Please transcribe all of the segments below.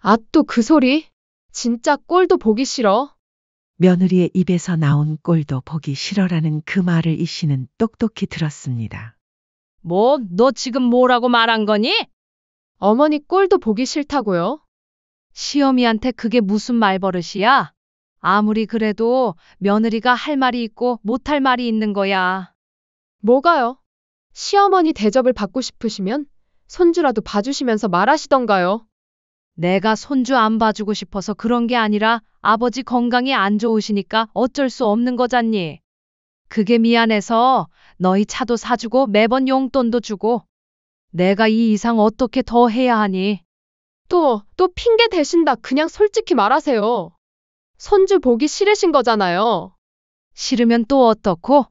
아, 또 그 소리? 진짜 꼴도 보기 싫어. 며느리의 입에서 나온 꼴도 보기 싫어라는 그 말을 이 씨는 똑똑히 들었습니다. 뭐, 너 지금 뭐라고 말한 거니? 어머니 꼴도 보기 싫다고요? 시어미한테 그게 무슨 말버릇이야? 아무리 그래도 며느리가 할 말이 있고 못할 말이 있는 거야. 뭐가요? 시어머니 대접을 받고 싶으시면 손주라도 봐주시면서 말하시던가요? 내가 손주 안 봐주고 싶어서 그런 게 아니라 아버지 건강이 안 좋으시니까 어쩔 수 없는 거잖니. 그게 미안해서 너희 차도 사주고 매번 용돈도 주고 내가 이 이상 어떻게 더 해야 하니? 또 핑계 대신다. 그냥 솔직히 말하세요. 손주 보기 싫으신 거잖아요. 싫으면 또 어떻고?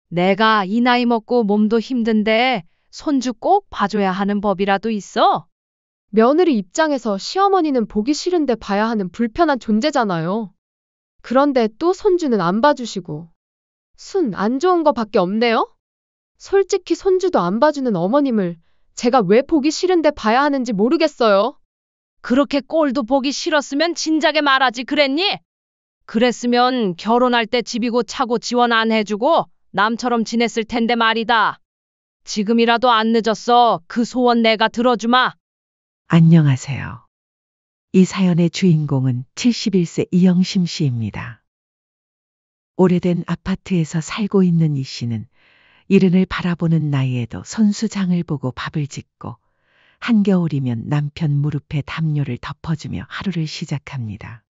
내가 이 나이 먹고 몸도 힘든데 손주 꼭 봐줘야 하는 법이라도 있어? 며느리 입장에서 시어머니는 보기 싫은데 봐야 하는 불편한 존재잖아요. 그런데 또 손주는 안 봐주시고. 순 안 좋은 거밖에 없네요? 솔직히 손주도 안 봐주는 어머님을 제가 왜 보기 싫은데 봐야 하는지 모르겠어요. 그렇게 꼴도 보기 싫었으면 진작에 말하지 그랬니? 그랬으면 결혼할 때 집이고 차고 지원 안 해주고 남처럼 지냈을 텐데 말이다. 지금이라도 안 늦었어. 그 소원 내가 들어주마. 안녕하세요. 이 사연의 주인공은 71세 이영심 씨입니다. 오래된 아파트에서 살고 있는 이 씨는 이른을 바라보는 나이에도 손수장을 보고 밥을 짓고 한겨울이면 남편 무릎에 담요를 덮어주며 하루를 시작합니다.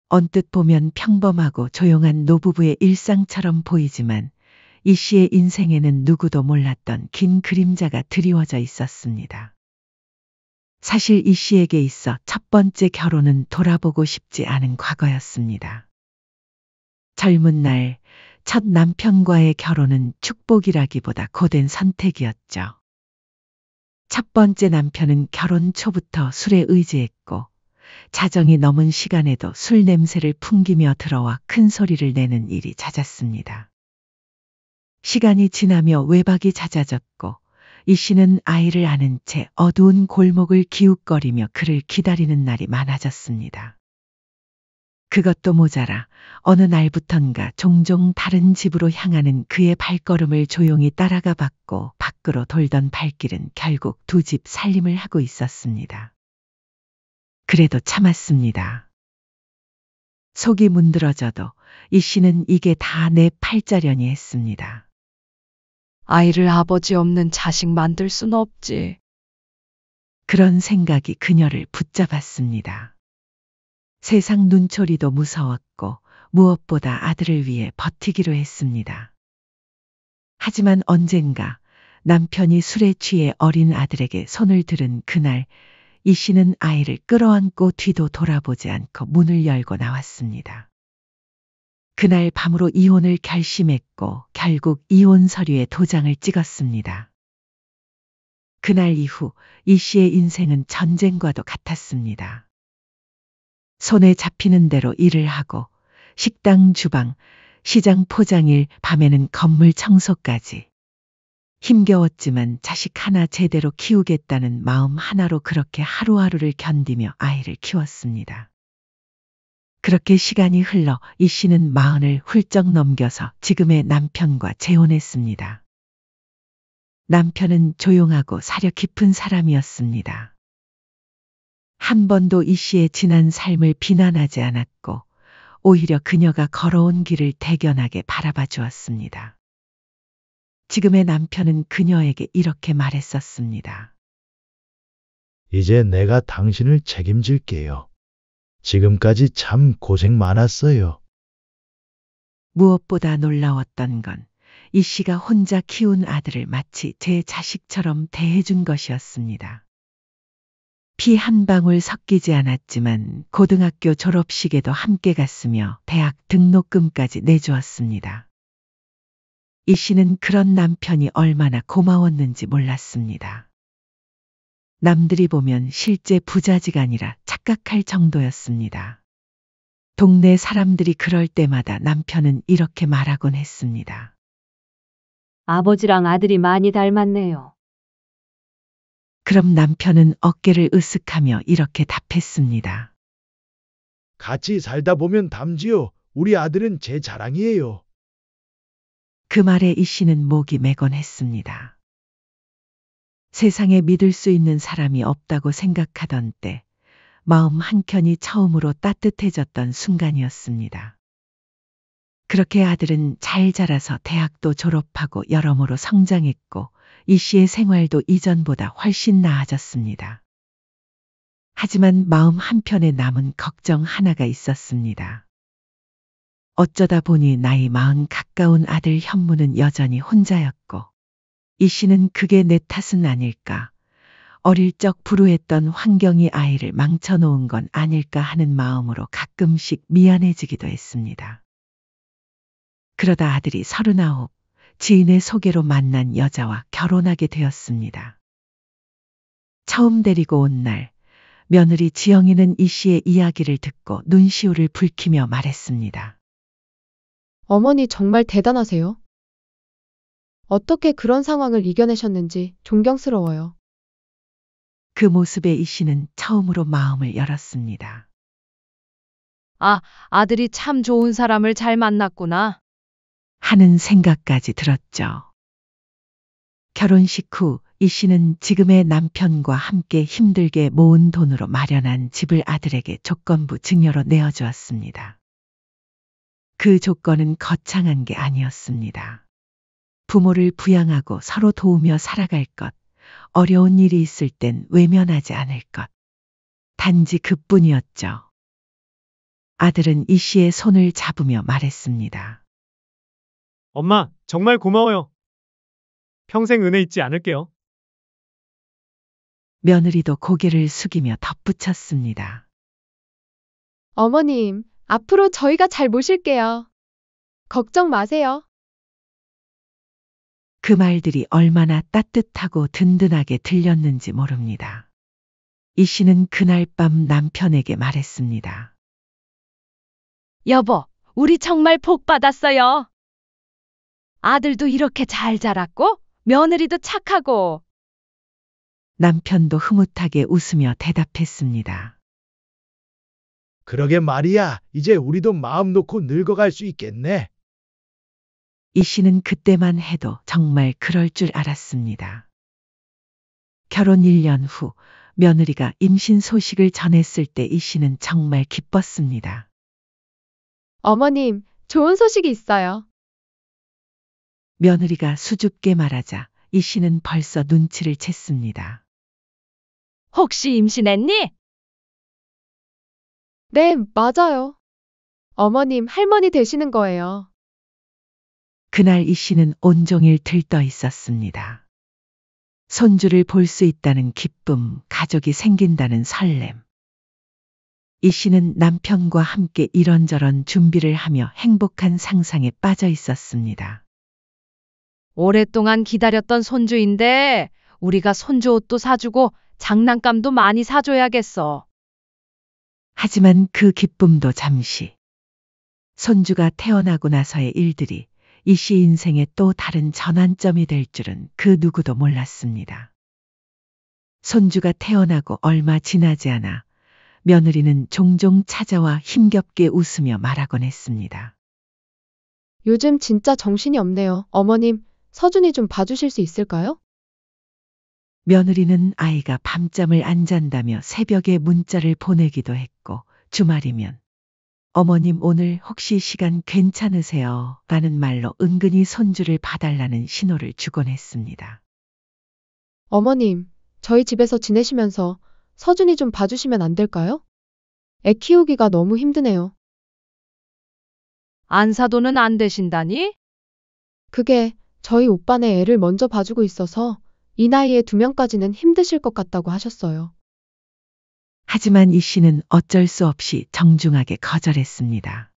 언뜻 보면 평범하고 조용한 노부부의 일상처럼 보이지만 이 씨의 인생에는 누구도 몰랐던 긴 그림자가 드리워져 있었습니다. 사실 이 씨에게 있어 첫 번째 결혼은 돌아보고 싶지 않은 과거였습니다. 젊은 날 첫 남편과의 결혼은 축복이라기보다 고된 선택이었죠. 첫 번째 남편은 결혼 초부터 술에 의지했고 자정이 넘은 시간에도 술 냄새를 풍기며 들어와 큰 소리를 내는 일이 잦았습니다. 시간이 지나며 외박이 잦아졌고 이 씨는 아이를 안은 채 어두운 골목을 기웃거리며 그를 기다리는 날이 많아졌습니다. 그것도 모자라 어느 날부턴가 종종 다른 집으로 향하는 그의 발걸음을 조용히 따라가 봤고 밖으로 돌던 발길은 결국 두 집 살림을 하고 있었습니다. 그래도 참았습니다. 속이 문드러져도 이 씨는 이게 다 내 팔자려니 했습니다. 아이를 아버지 없는 자식 만들 순 없지. 그런 생각이 그녀를 붙잡았습니다. 세상 눈초리도 무서웠고 무엇보다 아들을 위해 버티기로 했습니다. 하지만 언젠가 남편이 술에 취해 어린 아들에게 손을 들은 그날 이 씨는 아이를 끌어안고 뒤도 돌아보지 않고 문을 열고 나왔습니다. 그날 밤으로 이혼을 결심했고 결국 이혼 서류에 도장을 찍었습니다. 그날 이후 이 씨의 인생은 전쟁과도 같았습니다. 손에 잡히는 대로 일을 하고 식당 주방, 시장 포장일, 밤에는 건물 청소까지. 힘겨웠지만 자식 하나 제대로 키우겠다는 마음 하나로 그렇게 하루하루를 견디며 아이를 키웠습니다. 그렇게 시간이 흘러 이 씨는 40을 훌쩍 넘겨서 지금의 남편과 재혼했습니다. 남편은 조용하고 사려 깊은 사람이었습니다. 한 번도 이 씨의 지난 삶을 비난하지 않았고 오히려 그녀가 걸어온 길을 대견하게 바라봐 주었습니다. 지금의 남편은 그녀에게 이렇게 말했었습니다. 이제 내가 당신을 책임질게요. 지금까지 참 고생 많았어요. 무엇보다 놀라웠던 건 이 씨가 혼자 키운 아들을 마치 제 자식처럼 대해준 것이었습니다. 피 한 방울 섞이지 않았지만 고등학교 졸업식에도 함께 갔으며 대학 등록금까지 내주었습니다. 이 씨는 그런 남편이 얼마나 고마웠는지 몰랐습니다. 남들이 보면 실제 부자지간이라 착각할 정도였습니다. 동네 사람들이 그럴 때마다 남편은 이렇게 말하곤 했습니다. 아버지랑 아들이 많이 닮았네요. 그럼 남편은 어깨를 으쓱하며 이렇게 답했습니다. 같이 살다 보면 담지요. 우리 아들은 제 자랑이에요. 그 말에 이 씨는 목이 매곤했습니다. 세상에 믿을 수 있는 사람이 없다고 생각하던 때 마음 한켠이 처음으로 따뜻해졌던 순간이었습니다. 그렇게 아들은 잘 자라서 대학도 졸업하고 여러모로 성장했고 이 씨의 생활도 이전보다 훨씬 나아졌습니다. 하지만 마음 한편에 남은 걱정 하나가 있었습니다. 어쩌다 보니 나이 40 가까운 아들 현무는 여전히 혼자였고 이 씨는 그게 내 탓은 아닐까, 어릴 적 불우했던 환경이 아이를 망쳐놓은 건 아닐까 하는 마음으로 가끔씩 미안해지기도 했습니다. 그러다 아들이 39, 지인의 소개로 만난 여자와 결혼하게 되었습니다. 처음 데리고 온 날, 며느리 지영이는 이 씨의 이야기를 듣고 눈시울을 붉히며 말했습니다. 어머니 정말 대단하세요. 어떻게 그런 상황을 이겨내셨는지 존경스러워요. 그 모습에 이 씨는 처음으로 마음을 열었습니다. 아, 아들이 참 좋은 사람을 잘 만났구나. 하는 생각까지 들었죠. 결혼식 후 이 씨는 지금의 남편과 함께 힘들게 모은 돈으로 마련한 집을 아들에게 조건부 증여로 내어주었습니다. 그 조건은 거창한 게 아니었습니다. 부모를 부양하고 서로 도우며 살아갈 것, 어려운 일이 있을 땐 외면하지 않을 것. 단지 그뿐이었죠. 아들은 이 씨의 손을 잡으며 말했습니다. 엄마, 정말 고마워요. 평생 은혜 잊지 않을게요. 며느리도 고개를 숙이며 덧붙였습니다. 어머님, 앞으로 저희가 잘 모실게요. 걱정 마세요. 그 말들이 얼마나 따뜻하고 든든하게 들렸는지 모릅니다. 이 씨는 그날 밤 남편에게 말했습니다. 여보, 우리 정말 복 받았어요. 아들도 이렇게 잘 자랐고, 며느리도 착하고. 남편도 흐뭇하게 웃으며 대답했습니다. 그러게 말이야. 이제 우리도 마음 놓고 늙어갈 수 있겠네. 이 씨는 그때만 해도 정말 그럴 줄 알았습니다. 결혼 1년 후 며느리가 임신 소식을 전했을 때 이 씨는 정말 기뻤습니다. 어머님, 좋은 소식이 있어요. 며느리가 수줍게 말하자 이 씨는 벌써 눈치를 챘습니다. 혹시 임신했니? 네, 맞아요. 어머님, 할머니 되시는 거예요. 그날 이 씨는 온종일 들떠 있었습니다. 손주를 볼 수 있다는 기쁨, 가족이 생긴다는 설렘. 이 씨는 남편과 함께 이런저런 준비를 하며 행복한 상상에 빠져 있었습니다. 오랫동안 기다렸던 손주인데, 우리가 손주 옷도 사주고 장난감도 많이 사줘야겠어. 하지만 그 기쁨도 잠시. 손주가 태어나고 나서의 일들이 이 씨 인생의 또 다른 전환점이 될 줄은 그 누구도 몰랐습니다. 손주가 태어나고 얼마 지나지 않아 며느리는 종종 찾아와 힘겹게 웃으며 말하곤 했습니다. 요즘 진짜 정신이 없네요. 어머님, 서준이 좀 봐주실 수 있을까요? 며느리는 아이가 밤잠을 안 잔다며 새벽에 문자를 보내기도 했고 주말이면 어머님 오늘 혹시 시간 괜찮으세요? 라는 말로 은근히 손주를 봐달라는 신호를 주곤 했습니다. 어머님, 저희 집에서 지내시면서 서준이 좀 봐주시면 안 될까요? 애 키우기가 너무 힘드네요. 안사도는 안 되신다니? 그게 저희 오빠네 애를 먼저 봐주고 있어서 이 나이에 2명까지는 힘드실 것 같다고 하셨어요. 하지만 이 씨는 어쩔 수 없이 정중하게 거절했습니다.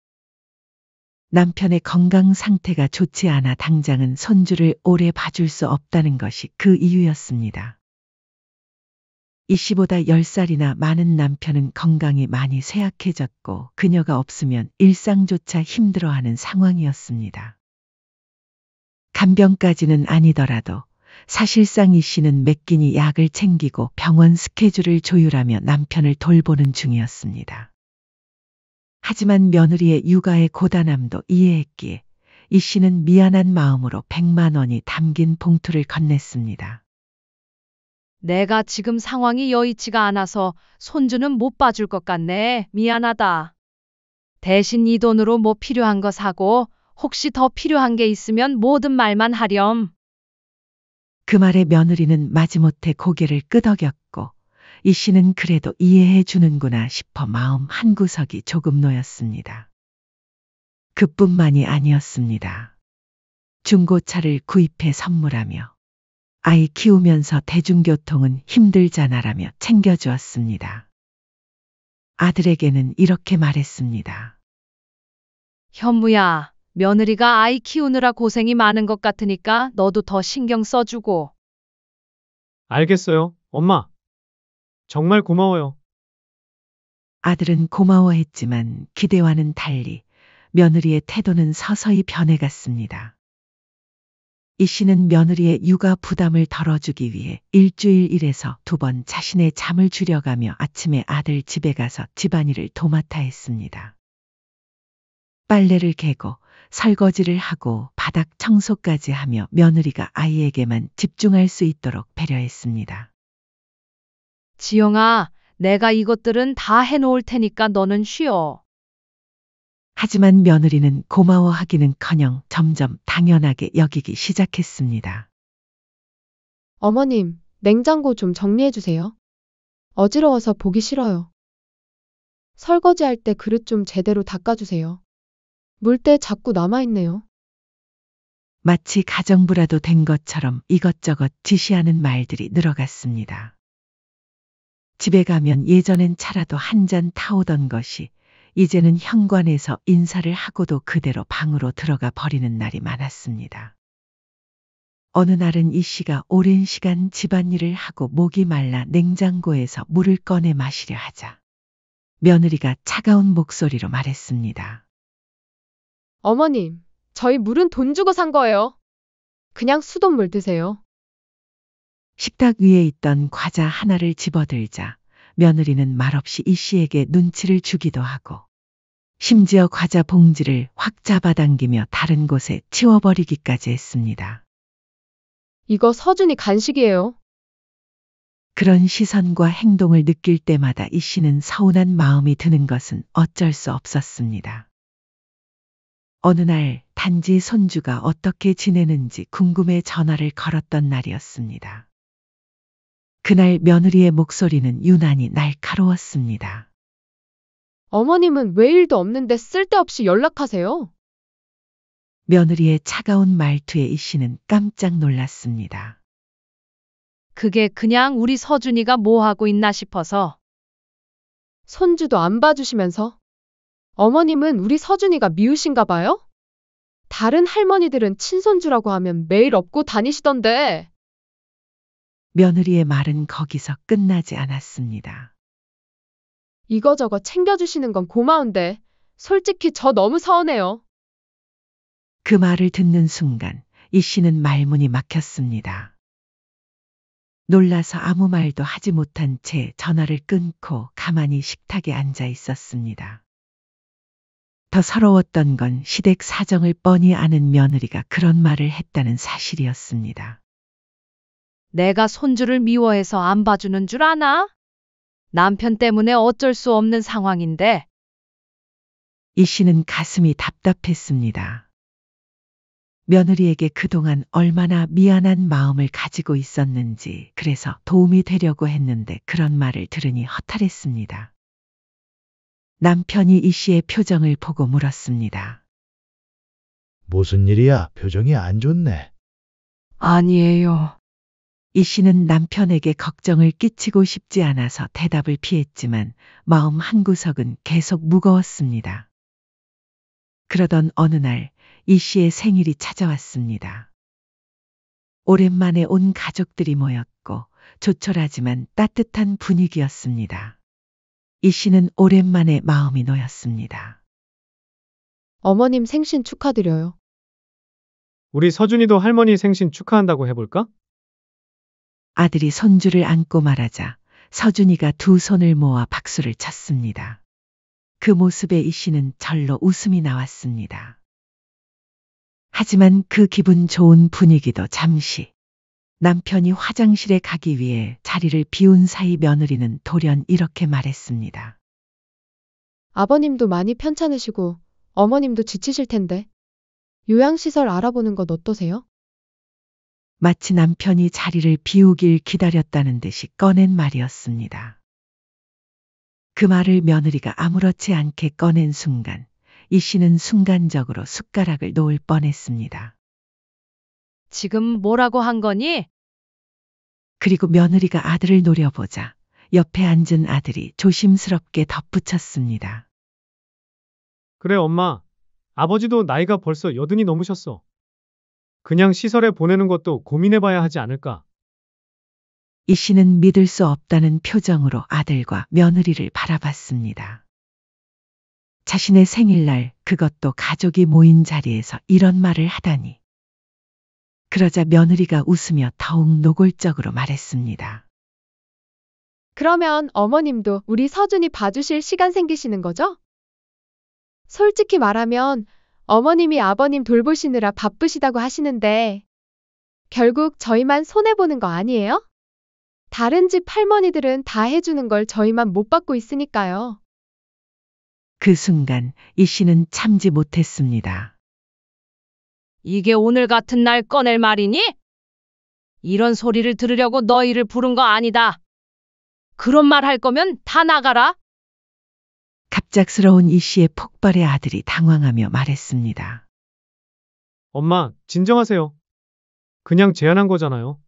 남편의 건강 상태가 좋지 않아 당장은 손주를 오래 봐줄 수 없다는 것이 그 이유였습니다. 이 씨보다 10살이나 많은 남편은 건강이 많이 쇠약해졌고 그녀가 없으면 일상조차 힘들어하는 상황이었습니다. 간병까지는 아니더라도 사실상 이 씨는 매 끼니 약을 챙기고 병원 스케줄을 조율하며 남편을 돌보는 중이었습니다. 하지만 며느리의 육아의 고단함도 이해했기에 이 씨는 미안한 마음으로 100만 원이 담긴 봉투를 건넸습니다. 내가 지금 상황이 여의치가 않아서 손주는 못 봐줄 것 같네. 미안하다. 대신 이 돈으로 뭐 필요한 거 사고 혹시 더 필요한 게 있으면 뭐든 말만 하렴. 그 말에 며느리는 마지못해 고개를 끄덕였고 이 씨는 그래도 이해해 주는구나 싶어 마음 한구석이 조금 놓였습니다. 그뿐만이 아니었습니다. 중고차를 구입해 선물하며 아이 키우면서 대중교통은 힘들잖아라며 챙겨주었습니다. 아들에게는 이렇게 말했습니다. 현무야, 며느리가 아이 키우느라 고생이 많은 것 같으니까 너도 더 신경 써주고. 알겠어요, 엄마. 정말 고마워요. 아들은 고마워했지만 기대와는 달리 며느리의 태도는 서서히 변해갔습니다. 이 씨는 며느리의 육아 부담을 덜어주기 위해 일주일 1에서 2번 자신의 잠을 줄여가며 아침에 아들 집에 가서 집안일을 도맡아 했습니다. 빨래를 개고 설거지를 하고 바닥 청소까지 하며 며느리가 아이에게만 집중할 수 있도록 배려했습니다. 지영아, 내가 이것들은 다 해놓을 테니까 너는 쉬어. 하지만 며느리는 고마워하기는커녕 점점 당연하게 여기기 시작했습니다. 어머님, 냉장고 좀 정리해 주세요. 어지러워서 보기 싫어요. 설거지할 때 그릇 좀 제대로 닦아주세요. 물때 자꾸 남아있네요. 마치 가정부라도 된 것처럼 이것저것 지시하는 말들이 늘어갔습니다. 집에 가면 예전엔 차라도 한 잔 타오던 것이 이제는 현관에서 인사를 하고도 그대로 방으로 들어가 버리는 날이 많았습니다. 어느 날은 이 씨가 오랜 시간 집안일을 하고 목이 말라 냉장고에서 물을 꺼내 마시려 하자 며느리가 차가운 목소리로 말했습니다. 어머님, 저희 물은 돈 주고 산 거예요. 그냥 수돗물 드세요. 식탁 위에 있던 과자 하나를 집어들자 며느리는 말없이 이 씨에게 눈치를 주기도 하고 심지어 과자 봉지를 확 잡아당기며 다른 곳에 치워버리기까지 했습니다. 이거 서준이 간식이에요. 그런 시선과 행동을 느낄 때마다 이 씨는 서운한 마음이 드는 것은 어쩔 수 없었습니다. 어느 날 단지 손주가 어떻게 지내는지 궁금해 전화를 걸었던 날이었습니다. 그날 며느리의 목소리는 유난히 날카로웠습니다. 어머님은 왜 일도 없는데 쓸데없이 연락하세요? 며느리의 차가운 말투에 이 씨는 깜짝 놀랐습니다. 그게 그냥 우리 서준이가 뭐 하고 있나 싶어서. 손주도 안 봐주시면서? 어머님은 우리 서준이가 미우신가 봐요? 다른 할머니들은 친손주라고 하면 매일 업고 다니시던데. 며느리의 말은 거기서 끝나지 않았습니다. 이거저거 챙겨주시는 건 고마운데 솔직히 저 너무 서운해요. 그 말을 듣는 순간 이 씨는 말문이 막혔습니다. 놀라서 아무 말도 하지 못한 채 전화를 끊고 가만히 식탁에 앉아 있었습니다. 더 서러웠던 건 시댁 사정을 뻔히 아는 며느리가 그런 말을 했다는 사실이었습니다. 내가 손주를 미워해서 안 봐주는 줄 아나? 남편 때문에 어쩔 수 없는 상황인데. 이 씨는 가슴이 답답했습니다. 며느리에게 그동안 얼마나 미안한 마음을 가지고 있었는지 그래서 도움이 되려고 했는데 그런 말을 들으니 허탈했습니다. 남편이 이 씨의 표정을 보고 물었습니다. 무슨 일이야? 표정이 안 좋네. 아니에요. 이 씨는 남편에게 걱정을 끼치고 싶지 않아서 대답을 피했지만 마음 한구석은 계속 무거웠습니다. 그러던 어느 날 이 씨의 생일이 찾아왔습니다. 오랜만에 온 가족들이 모였고 조촐하지만 따뜻한 분위기였습니다. 이 씨는 오랜만에 마음이 놓였습니다. 어머님 생신 축하드려요. 우리 서준이도 할머니 생신 축하한다고 해볼까? 아들이 손주를 안고 말하자 서준이가 두 손을 모아 박수를 쳤습니다. 그 모습에 이 씨는 절로 웃음이 나왔습니다. 하지만 그 기분 좋은 분위기도 잠시. 남편이 화장실에 가기 위해 자리를 비운 사이 며느리는 돌연 이렇게 말했습니다. 아버님도 많이 편찮으시고 어머님도 지치실 텐데. 요양시설 알아보는 것 어떠세요? 마치 남편이 자리를 비우길 기다렸다는 듯이 꺼낸 말이었습니다. 그 말을 며느리가 아무렇지 않게 꺼낸 순간 이 씨는 순간적으로 숟가락을 놓을 뻔했습니다. 지금 뭐라고 한 거니? 그리고 며느리가 아들을 노려보자 옆에 앉은 아들이 조심스럽게 덧붙였습니다. 그래, 엄마. 아버지도 나이가 벌써 80이 넘으셨어. 그냥 시설에 보내는 것도 고민해봐야 하지 않을까? 이 씨는 믿을 수 없다는 표정으로 아들과 며느리를 바라봤습니다. 자신의 생일날 그것도 가족이 모인 자리에서 이런 말을 하다니. 그러자 며느리가 웃으며 더욱 노골적으로 말했습니다. 그러면 어머님도 우리 서준이 봐주실 시간 생기시는 거죠? 솔직히 말하면 어머님이 아버님 돌보시느라 바쁘시다고 하시는데 결국 저희만 손해보는 거 아니에요? 다른 집 할머니들은 다 해주는 걸 저희만 못 받고 있으니까요. 그 순간 이 씨는 참지 못했습니다. 이게 오늘 같은 날 꺼낼 말이니? 이런 소리를 들으려고 너희를 부른 거 아니다. 그런 말 할 거면 다 나가라. 갑작스러운 이 씨의 폭발에 아들이 당황하며 말했습니다. 엄마, 진정하세요. 그냥 제안한 거잖아요.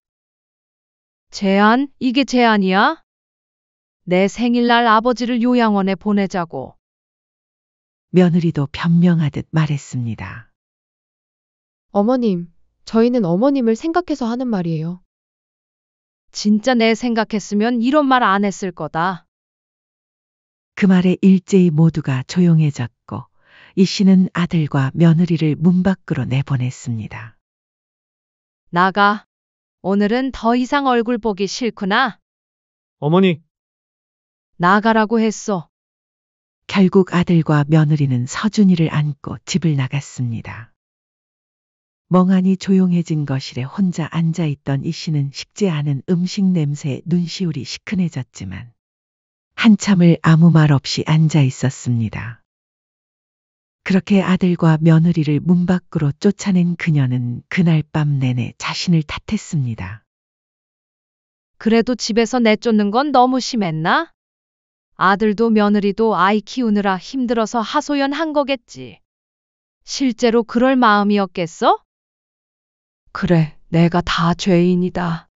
제안? 이게 제안이야? 내 생일날 아버지를 요양원에 보내자고. 며느리도 변명하듯 말했습니다. 어머님, 저희는 어머님을 생각해서 하는 말이에요. 진짜 내 생각했으면 이런 말 안 했을 거다. 그 말에 일제히 모두가 조용해졌고 이 씨는 아들과 며느리를 문 밖으로 내보냈습니다. 나가. 오늘은 더 이상 얼굴 보기 싫구나. 어머니, 나가라고 했어. 결국 아들과 며느리는 서준이를 안고 집을 나갔습니다. 멍하니 조용해진 거실에 혼자 앉아있던 이 씨는 식지 않은 음식 냄새에 눈시울이 시큰해졌지만 한참을 아무 말 없이 앉아 있었습니다. 그렇게 아들과 며느리를 문 밖으로 쫓아낸 그녀는 그날 밤 내내 자신을 탓했습니다. 그래도 집에서 내쫓는 건 너무 심했나? 아들도 며느리도 아이 키우느라 힘들어서 하소연한 거겠지. 실제로 그럴 마음이었겠어? 그래, 내가 다 죄인이다.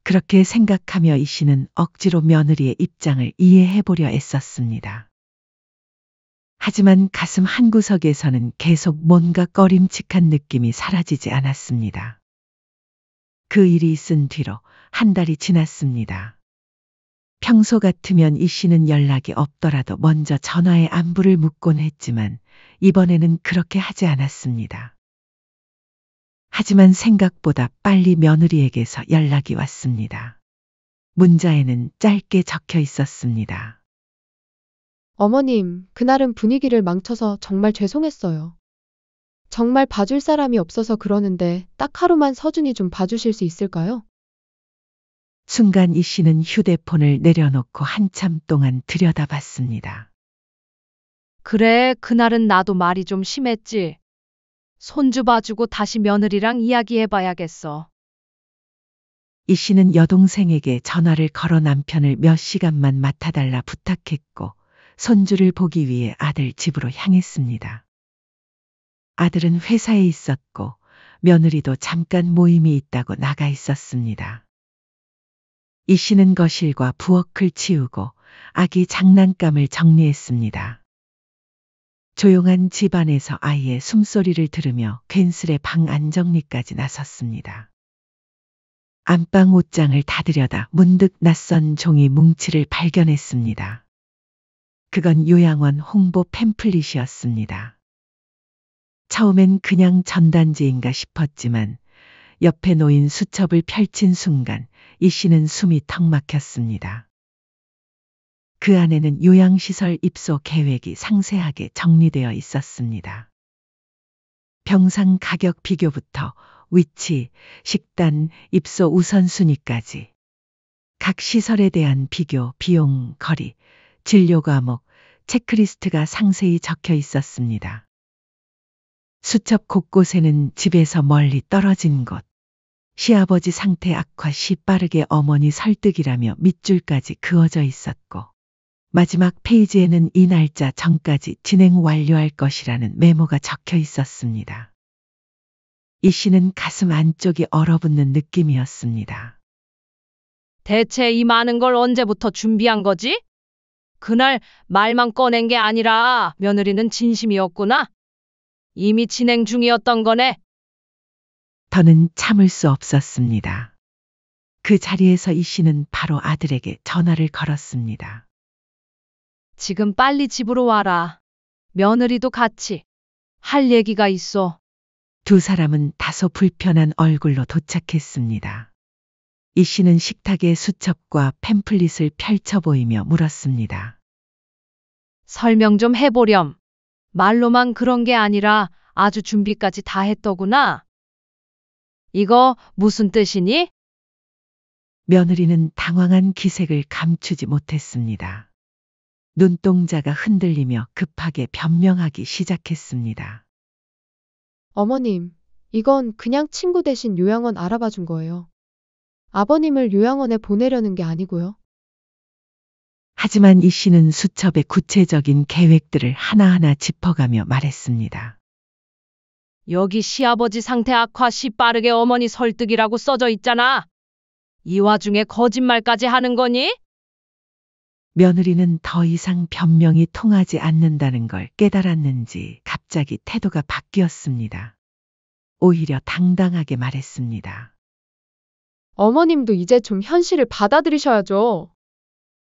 그렇게 생각하며 이 씨는 억지로 며느리의 입장을 이해해보려 애썼습니다. 하지만 가슴 한구석에서는 계속 뭔가 꺼림칙한 느낌이 사라지지 않았습니다. 그 일이 있은 뒤로 한 달이 지났습니다. 평소 같으면 이 씨는 연락이 없더라도 먼저 전화에 안부를 묻곤 했지만 이번에는 그렇게 하지 않았습니다. 하지만 생각보다 빨리 며느리에게서 연락이 왔습니다. 문자에는 짧게 적혀 있었습니다. 어머님, 그날은 분위기를 망쳐서 정말 죄송했어요. 정말 봐줄 사람이 없어서 그러는데 딱 하루만 서준이 좀 봐주실 수 있을까요? 순간 이 씨는 휴대폰을 내려놓고 한참 동안 들여다봤습니다. 그래, 그날은 나도 말이 좀 심했지. 손주 봐주고 다시 며느리랑 이야기해봐야겠어. 이 씨는 여동생에게 전화를 걸어 남편을 몇 시간만 맡아달라 부탁했고 손주를 보기 위해 아들 집으로 향했습니다. 아들은 회사에 있었고 며느리도 잠깐 모임이 있다고 나가 있었습니다. 이 씨는 거실과 부엌을 치우고 아기 장난감을 정리했습니다. 조용한 집안에서 아이의 숨소리를 들으며 괜스레 방 안정리까지 나섰습니다. 안방 옷장을 다 들여다 문득 낯선 종이 뭉치를 발견했습니다. 그건 요양원 홍보 팸플릿이었습니다. 처음엔 그냥 전단지인가 싶었지만 옆에 놓인 수첩을 펼친 순간 이 씨는 숨이 턱 막혔습니다. 그 안에는 요양시설 입소 계획이 상세하게 정리되어 있었습니다. 병상 가격 비교부터 위치, 식단, 입소 우선순위까지 각 시설에 대한 비교, 비용, 거리, 진료 과목, 체크리스트가 상세히 적혀 있었습니다. 수첩 곳곳에는 집에서 멀리 떨어진 곳, 시아버지 상태 악화 시 빠르게 어머니 설득이라며 밑줄까지 그어져 있었고, 마지막 페이지에는 이 날짜 전까지 진행 완료할 것이라는 메모가 적혀 있었습니다. 이 씨는 가슴 안쪽이 얼어붙는 느낌이었습니다. 대체 이 많은 걸 언제부터 준비한 거지? 그날 말만 꺼낸 게 아니라 며느리는 진심이었구나. 이미 진행 중이었던 거네. 더는 참을 수 없었습니다. 그 자리에서 이 씨는 바로 아들에게 전화를 걸었습니다. 지금 빨리 집으로 와라. 며느리도 같이 할 얘기가 있어. 두 사람은 다소 불편한 얼굴로 도착했습니다. 이 씨는 식탁에 수첩과 팸플릿을 펼쳐 보이며 물었습니다. 설명 좀 해보렴. 말로만 그런 게 아니라 아주 준비까지 다 했더구나. 이거 무슨 뜻이니? 며느리는 당황한 기색을 감추지 못했습니다. 눈동자가 흔들리며 급하게 변명하기 시작했습니다. 어머님, 이건 그냥 친구 대신 요양원 알아봐 준 거예요. 아버님을 요양원에 보내려는 게 아니고요. 하지만 이 씨는 수첩의 구체적인 계획들을 하나하나 짚어가며 말했습니다. 여기 시아버지 상태 악화 시 빠르게 어머니 설득이라고 써져 있잖아. 이 와중에 거짓말까지 하는 거니? 며느리는 더 이상 변명이 통하지 않는다는 걸 깨달았는지 갑자기 태도가 바뀌었습니다. 오히려 당당하게 말했습니다. 어머님도 이제 좀 현실을 받아들이셔야죠.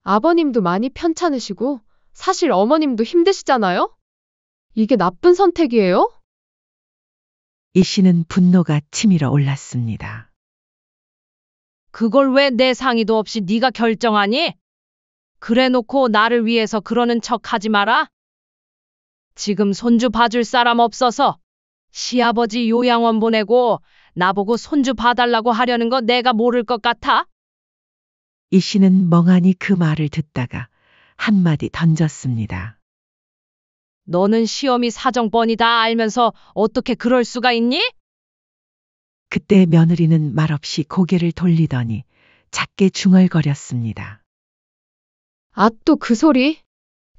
아버님도 많이 편찮으시고 사실 어머님도 힘드시잖아요? 이게 나쁜 선택이에요? 이 씨는 분노가 치밀어 올랐습니다. 그걸 왜 내 상의도 없이 네가 결정하니? 그래놓고 나를 위해서 그러는 척 하지 마라. 지금 손주 봐줄 사람 없어서 시아버지 요양원 보내고 나보고 손주 봐달라고 하려는 거 내가 모를 것 같아? 이 씨는 멍하니 그 말을 듣다가 한마디 던졌습니다. 너는 시어미 사정 뻔히 다 알면서 어떻게 그럴 수가 있니? 그때 며느리는 말없이 고개를 돌리더니 작게 중얼거렸습니다. 아, 또 그 소리?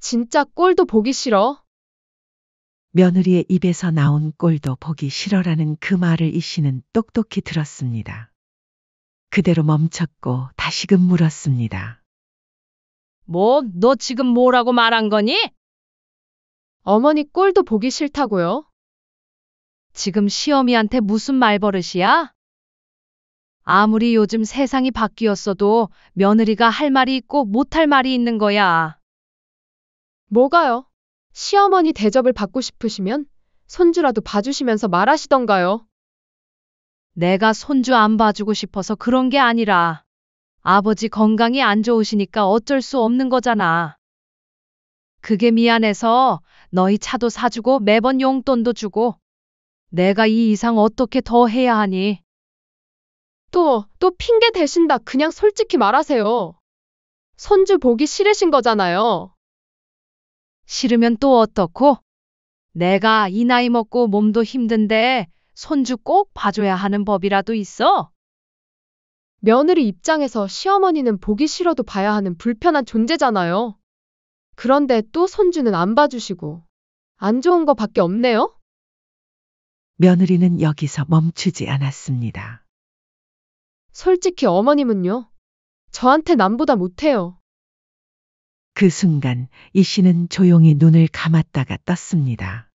진짜 꼴도 보기 싫어. 며느리의 입에서 나온 꼴도 보기 싫어라는 그 말을 이 씨는 똑똑히 들었습니다. 그대로 멈췄고 다시금 물었습니다. 뭐, 너 지금 뭐라고 말한 거니? 어머니 꼴도 보기 싫다고요? 지금 시어미한테 무슨 말버릇이야? 아무리 요즘 세상이 바뀌었어도 며느리가 할 말이 있고 못할 말이 있는 거야. 뭐가요? 시어머니 대접을 받고 싶으시면 손주라도 봐주시면서 말하시던가요. 내가 손주 안 봐주고 싶어서 그런 게 아니라 아버지 건강이 안 좋으시니까 어쩔 수 없는 거잖아. 그게 미안해서 너희 차도 사주고 매번 용돈도 주고 내가 이 이상 어떻게 더 해야 하니? 또 핑계 대신다. 그냥 솔직히 말하세요. 손주 보기 싫으신 거잖아요. 싫으면 또 어떻고? 내가 이 나이 먹고 몸도 힘든데 손주 꼭 봐줘야 하는 법이라도 있어? 며느리 입장에서 시어머니는 보기 싫어도 봐야 하는 불편한 존재잖아요. 그런데 또 손주는 안 봐주시고 안 좋은 거 밖에 없네요? 며느리는 여기서 멈추지 않았습니다. 솔직히 어머님은요? 저한테 남보다 못해요. 그 순간 이 씨는 조용히 눈을 감았다가 떴습니다.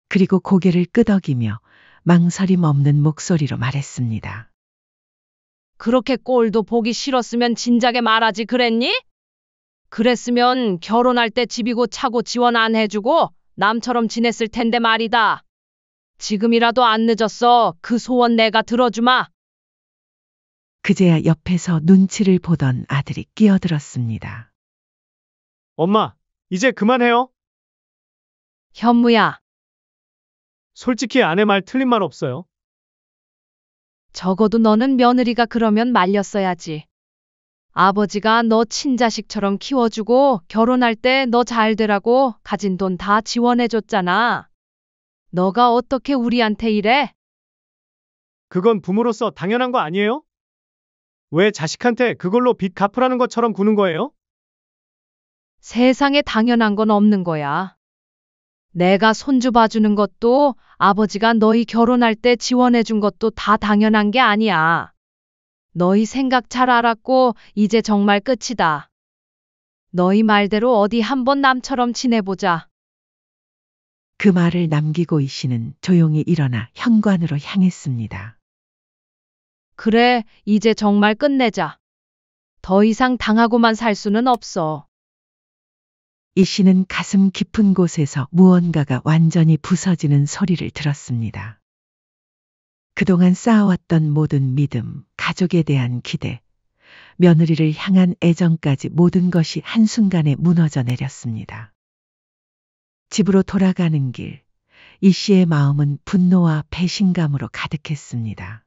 그리고 고개를 끄덕이며 망설임 없는 목소리로 말했습니다. 그렇게 꼴도 보기 싫었으면 진작에 말하지 그랬니? 그랬으면 결혼할 때 집이고 차고 지원 안 해주고 남처럼 지냈을 텐데 말이다. 지금이라도 안 늦었어. 그 소원 내가 들어주마. 그제야 옆에서 눈치를 보던 아들이 끼어들었습니다. 엄마, 이제 그만해요. 현무야, 솔직히 아내 말 틀린 말 없어요. 적어도 너는 며느리가 그러면 말렸어야지. 아버지가 너 친자식처럼 키워주고 결혼할 때 너 잘 되라고 가진 돈 다 지원해줬잖아. 너가 어떻게 우리한테 이래? 그건 부모로서 당연한 거 아니에요? 왜 자식한테 그걸로 빚 갚으라는 것처럼 구는 거예요? 세상에 당연한 건 없는 거야. 내가 손주 봐주는 것도 아버지가 너희 결혼할 때 지원해준 것도 다 당연한 게 아니야. 너희 생각 잘 알았고 이제 정말 끝이다. 너희 말대로 어디 한번 남처럼 지내보자. 그 말을 남기고 이 씨는 조용히 일어나 현관으로 향했습니다. 그래, 이제 정말 끝내자. 더 이상 당하고만 살 수는 없어. 이 씨는 가슴 깊은 곳에서 무언가가 완전히 부서지는 소리를 들었습니다. 그동안 쌓아왔던 모든 믿음, 가족에 대한 기대, 며느리를 향한 애정까지 모든 것이 한순간에 무너져 내렸습니다. 집으로 돌아가는 길, 이 씨의 마음은 분노와 배신감으로 가득했습니다.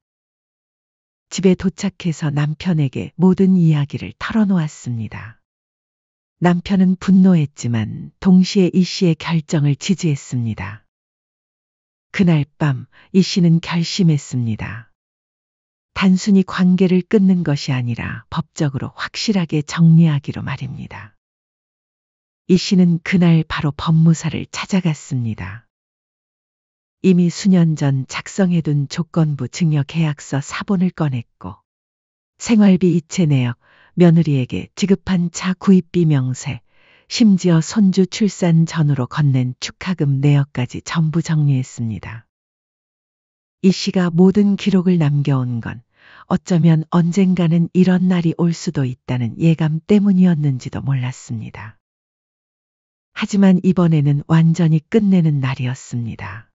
집에 도착해서 남편에게 모든 이야기를 털어놓았습니다. 남편은 분노했지만 동시에 이 씨의 결정을 지지했습니다. 그날 밤 이 씨는 결심했습니다. 단순히 관계를 끊는 것이 아니라 법적으로 확실하게 정리하기로 말입니다. 이 씨는 그날 바로 법무사를 찾아갔습니다. 이미 수년 전 작성해둔 조건부 증여계약서 사본을 꺼냈고 생활비 이체 내역, 며느리에게 지급한 차 구입비 명세, 심지어 손주 출산 전후로 건넨 축하금 내역까지 전부 정리했습니다. 이 씨가 모든 기록을 남겨온 건 어쩌면 언젠가는 이런 날이 올 수도 있다는 예감 때문이었는지도 몰랐습니다. 하지만 이번에는 완전히 끝내는 날이었습니다.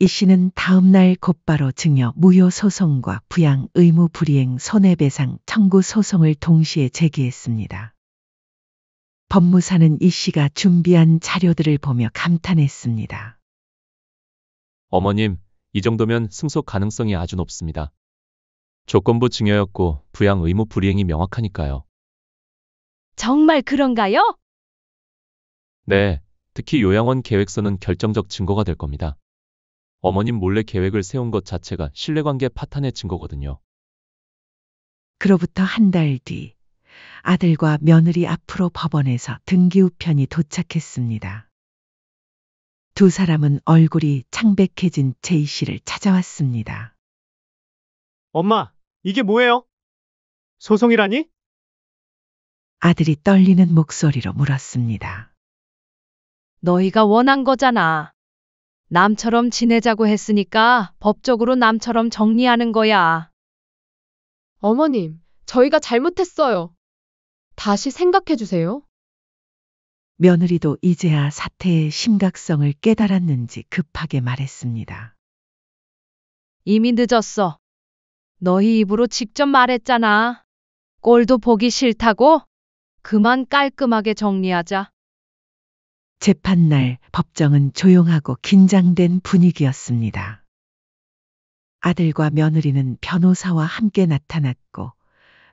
이 씨는 다음 날 곧바로 증여 무효 소송과 부양 의무 불이행 손해배상 청구 소송을 동시에 제기했습니다. 법무사는 이 씨가 준비한 자료들을 보며 감탄했습니다. 어머님, 이 정도면 승소 가능성이 아주 높습니다. 조건부 증여였고 부양 의무 불이행이 명확하니까요. 정말 그런가요? 네, 특히 요양원 계획서는 결정적 증거가 될 겁니다. 어머님 몰래 계획을 세운 것 자체가 신뢰관계 파탄의 증거거든요. 그로부터 한 달 뒤 아들과 며느리 앞으로 법원에서 등기우편이 도착했습니다. 두 사람은 얼굴이 창백해진 제이 씨를 찾아왔습니다. 엄마, 이게 뭐예요? 소송이라니? 아들이 떨리는 목소리로 물었습니다. 너희가 원한 거잖아. 남처럼 지내자고 했으니까 법적으로 남처럼 정리하는 거야. 어머님, 저희가 잘못했어요. 다시 생각해 주세요. 며느리도 이제야 사태의 심각성을 깨달았는지 급하게 말했습니다. 이미 늦었어. 너희 입으로 직접 말했잖아. 꼴도 보기 싫다고? 그만 깔끔하게 정리하자. 재판날 법정은 조용하고 긴장된 분위기였습니다. 아들과 며느리는 변호사와 함께 나타났고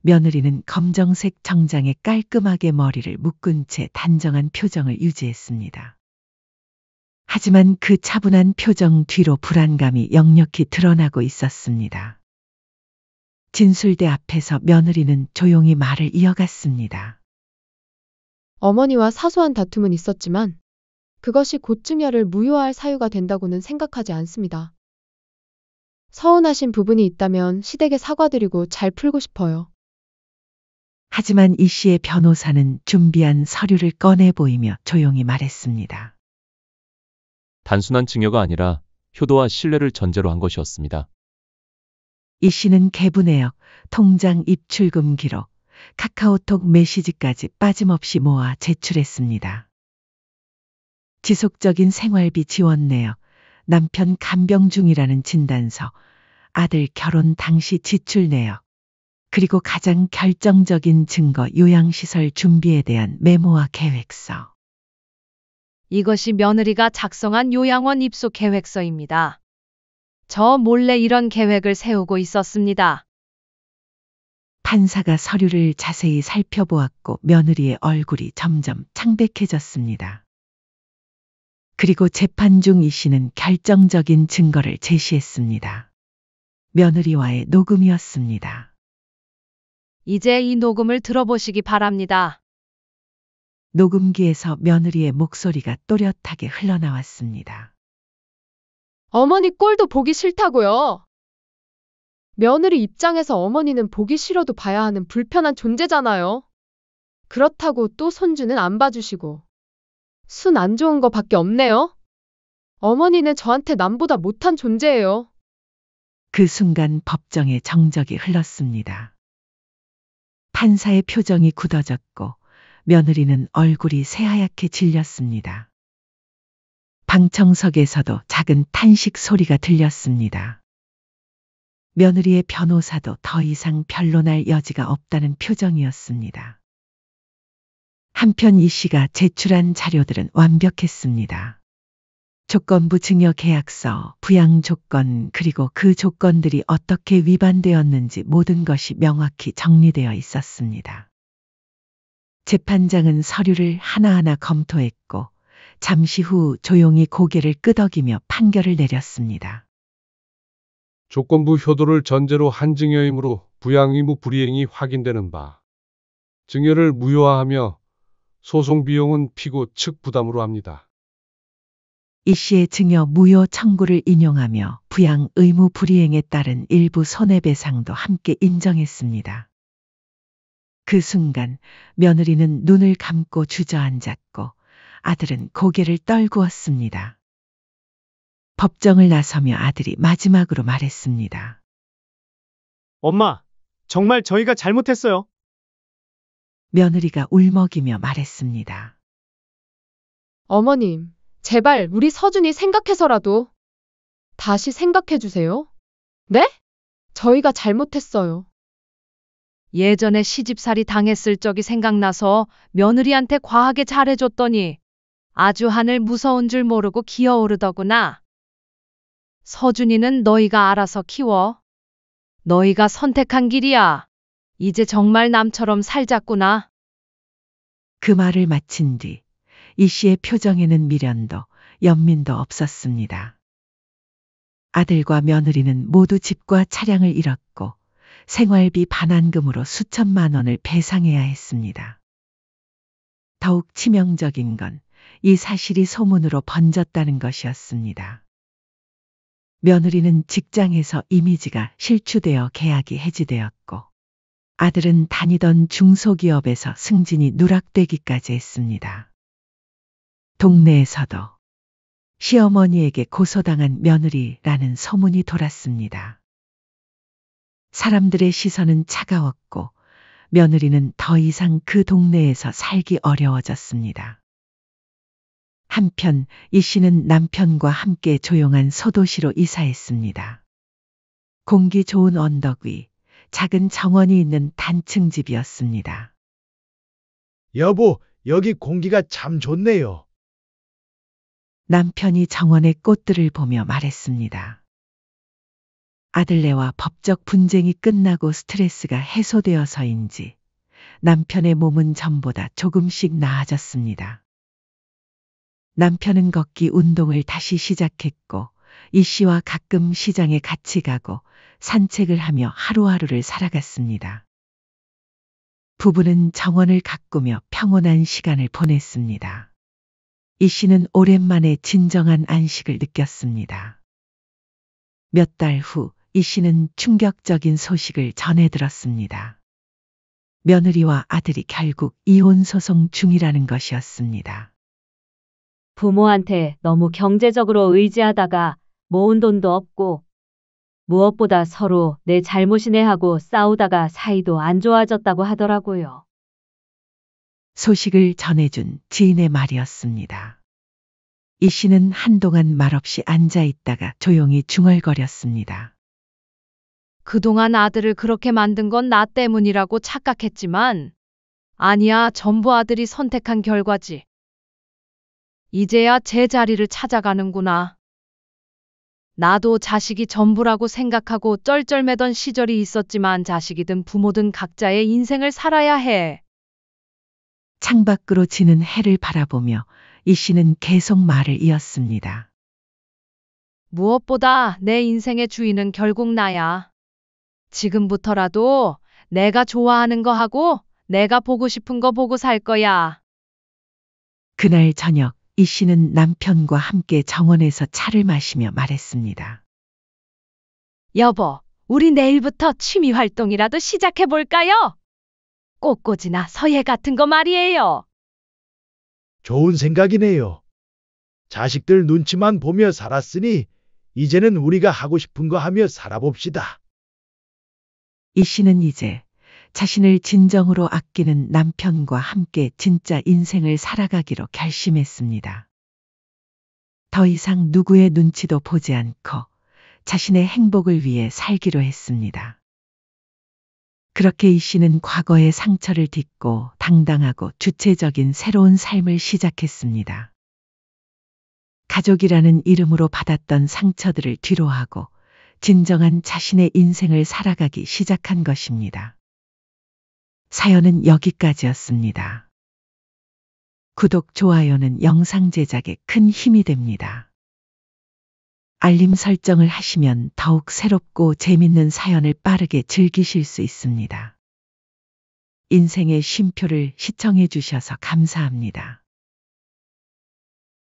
며느리는 검정색 정장에 깔끔하게 머리를 묶은 채 단정한 표정을 유지했습니다. 하지만 그 차분한 표정 뒤로 불안감이 역력히 드러나고 있었습니다. 진술대 앞에서 며느리는 조용히 말을 이어갔습니다. 어머니와 사소한 다툼은 있었지만 그것이 곧 증여를 무효할 사유가 된다고는 생각하지 않습니다. 서운하신 부분이 있다면 시댁에 사과드리고 잘 풀고 싶어요. 하지만 이 씨의 변호사는 준비한 서류를 꺼내 보이며 조용히 말했습니다. 단순한 증여가 아니라 효도와 신뢰를 전제로 한 것이었습니다. 이 씨는 계부내역, 통장 입출금 기록, 카카오톡 메시지까지 빠짐없이 모아 제출했습니다. 지속적인 생활비 지원 내역, 남편 간병 중이라는 진단서, 아들 결혼 당시 지출 내역, 그리고 가장 결정적인 증거 요양시설 준비에 대한 메모와 계획서. 이것이 며느리가 작성한 요양원 입소 계획서입니다. 저 몰래 이런 계획을 세우고 있었습니다. 판사가 서류를 자세히 살펴보았고 며느리의 얼굴이 점점 창백해졌습니다. 그리고 재판 중 이 씨는 결정적인 증거를 제시했습니다. 며느리와의 녹음이었습니다. 이제 이 녹음을 들어보시기 바랍니다. 녹음기에서 며느리의 목소리가 또렷하게 흘러나왔습니다. 어머니 꼴도 보기 싫다고요. 며느리 입장에서 어머니는 보기 싫어도 봐야 하는 불편한 존재잖아요. 그렇다고 또 손주는 안 봐주시고. 순 안 좋은 거 밖에 없네요. 어머니는 저한테 남보다 못한 존재예요. 그 순간 법정에 정적이 흘렀습니다. 판사의 표정이 굳어졌고 며느리는 얼굴이 새하얗게 질렸습니다. 방청석에서도 작은 탄식 소리가 들렸습니다. 며느리의 변호사도 더 이상 변론할 여지가 없다는 표정이었습니다. 한편 이 씨가 제출한 자료들은 완벽했습니다. 조건부 증여 계약서, 부양 조건, 그리고 그 조건들이 어떻게 위반되었는지 모든 것이 명확히 정리되어 있었습니다. 재판장은 서류를 하나하나 검토했고 잠시 후 조용히 고개를 끄덕이며 판결을 내렸습니다. 조건부 효도를 전제로 한 증여이므로 부양 의무 불이행이 확인되는 바. 증여를 무효화하며 소송 비용은 피고 측 부담으로 합니다. 이 씨의 증여 무효 청구를 인용하며 부양 의무 불이행에 따른 일부 손해배상도 함께 인정했습니다. 그 순간 며느리는 눈을 감고 주저앉았고 아들은 고개를 떨구었습니다. 법정을 나서며 아들이 마지막으로 말했습니다. 엄마, 정말 저희가 잘못했어요. 며느리가 울먹이며 말했습니다. 어머님, 제발 우리 서준이 생각해서라도 다시 생각해 주세요. 네? 저희가 잘못했어요. 예전에 시집살이 당했을 적이 생각나서 며느리한테 과하게 잘해줬더니 아주 하늘 무서운 줄 모르고 기어오르더구나. 서준이는 너희가 알아서 키워. 너희가 선택한 길이야. 이제 정말 남처럼 살자꾸나. 그 말을 마친 뒤 이 씨의 표정에는 미련도 연민도 없었습니다. 아들과 며느리는 모두 집과 차량을 잃었고 생활비 반환금으로 수천만 원을 배상해야 했습니다. 더욱 치명적인 건 이 사실이 소문으로 번졌다는 것이었습니다. 며느리는 직장에서 이미지가 실추되어 계약이 해지되었고 아들은 다니던 중소기업에서 승진이 누락되기까지 했습니다. 동네에서도 시어머니에게 고소당한 며느리라는 소문이 돌았습니다. 사람들의 시선은 차가웠고 며느리는 더 이상 그 동네에서 살기 어려워졌습니다. 한편 이 씨는 남편과 함께 조용한 소도시로 이사했습니다. 공기 좋은 언덕 위 작은 정원이 있는 단층 집이었습니다. 여보, 여기 공기가 참 좋네요. 남편이 정원의 꽃들을 보며 말했습니다. 아들네와 법적 분쟁이 끝나고 스트레스가 해소되어서인지 남편의 몸은 전보다 조금씩 나아졌습니다. 남편은 걷기 운동을 다시 시작했고 이 씨와 가끔 시장에 같이 가고 산책을 하며 하루하루를 살아갔습니다. 부부는 정원을 가꾸며 평온한 시간을 보냈습니다. 이 씨는 오랜만에 진정한 안식을 느꼈습니다. 몇 달 후 이 씨는 충격적인 소식을 전해 들었습니다. 며느리와 아들이 결국 이혼 소송 중이라는 것이었습니다. 부모한테 너무 경제적으로 의지하다가 모은 돈도 없고 무엇보다 서로 내 잘못이네 하고 싸우다가 사이도 안 좋아졌다고 하더라고요. 소식을 전해준 지인의 말이었습니다. 이 씨는 한동안 말없이 앉아 있다가 조용히 중얼거렸습니다. 그동안 아들을 그렇게 만든 건 나 때문이라고 착각했지만 아니야, 전부 아들이 선택한 결과지. 이제야 제 자리를 찾아가는구나. 나도 자식이 전부라고 생각하고 쩔쩔매던 시절이 있었지만 자식이든 부모든 각자의 인생을 살아야 해. 창밖으로 지는 해를 바라보며 이 씨는 계속 말을 이었습니다. 무엇보다 내 인생의 주인은 결국 나야. 지금부터라도 내가 좋아하는 거 하고 내가 보고 싶은 거 보고 살 거야. 그날 저녁 이 씨는 남편과 함께 정원에서 차를 마시며 말했습니다. 여보, 우리 내일부터 취미 활동이라도 시작해 볼까요? 꽃꽂이나 서예 같은 거 말이에요. 좋은 생각이네요. 자식들 눈치만 보며 살았으니 이제는 우리가 하고 싶은 거 하며 살아봅시다. 이 씨는 이제 자신을 진정으로 아끼는 남편과 함께 진짜 인생을 살아가기로 결심했습니다. 더 이상 누구의 눈치도 보지 않고 자신의 행복을 위해 살기로 했습니다. 그렇게 이 씨는 과거의 상처를 딛고 당당하고 주체적인 새로운 삶을 시작했습니다. 가족이라는 이름으로 받았던 상처들을 뒤로하고 진정한 자신의 인생을 살아가기 시작한 것입니다. 사연은 여기까지였습니다. 구독, 좋아요는 영상 제작에 큰 힘이 됩니다. 알림 설정을 하시면 더욱 새롭고 재밌는 사연을 빠르게 즐기실 수 있습니다. 인생의 쉼표를 시청해 주셔서 감사합니다.